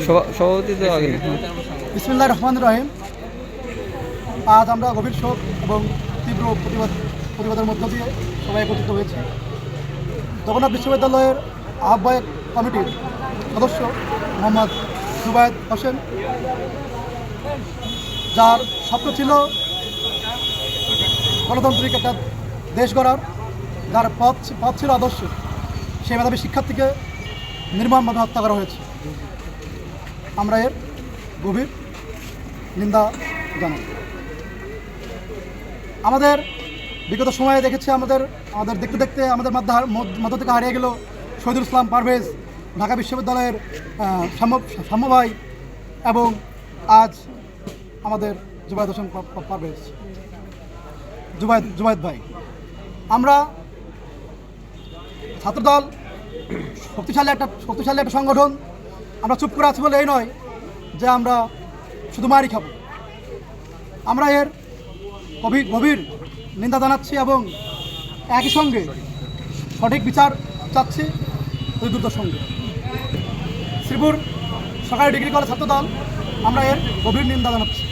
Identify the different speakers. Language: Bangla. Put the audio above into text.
Speaker 1: সভাপতি
Speaker 2: সভাপতি তো আগে।
Speaker 1: বিসমিল্লাহির রহমানির রহিম। আজ আমরা গভীর শোক এবং তীব্র প্রতিবাদের মধ্য দিয়ে সবাই একত্রিত হয়েছি। জগন্নাথ বিশ্ববিদ্যালয়ের আহ্বায়ক কমিটির সদস্য মোহাম্মদ জুবায়েদ হোসেন, যার স্বপ্ন ছিল গণতান্ত্রিক একটা দেশ গড়ার, যার পথ ছিল আদর্শ, সেই মেধাবী শিক্ষার্থীকে নির্মমভাবে হত্যা করা হয়েছে। আমরা এর গভীর নিন্দা জানাই। আমাদের বিগত সময়ে দেখেছি আমাদের দেখতে দেখতে আমাদের মধ্য থেকে হারিয়ে গেল শহীদুল ইসলাম পারভেজ, ঢাকা বিশ্ববিদ্যালয়ের সাম্য ভাই, এবং আজ আমাদের জুবায়েদ হোসেন পারভেজ, জুবায়েদ ভাই। আমরা ছাত্রদল শক্তিশালী একটা সংগঠন। আমরা চুপ করে আছি বলে এই নয় যে আমরা শুধু মারি খাবো। আমরা এর গভীর নিন্দা জানাচ্ছি এবং একই সঙ্গে সঠিক বিচার চাচ্ছি দুই দ্রুতের সঙ্গে। শ্রীপুর সরকারি ডিগ্রি কলেজ ছাত্রদল আমরা এর গভীর নিন্দা জানাচ্ছি।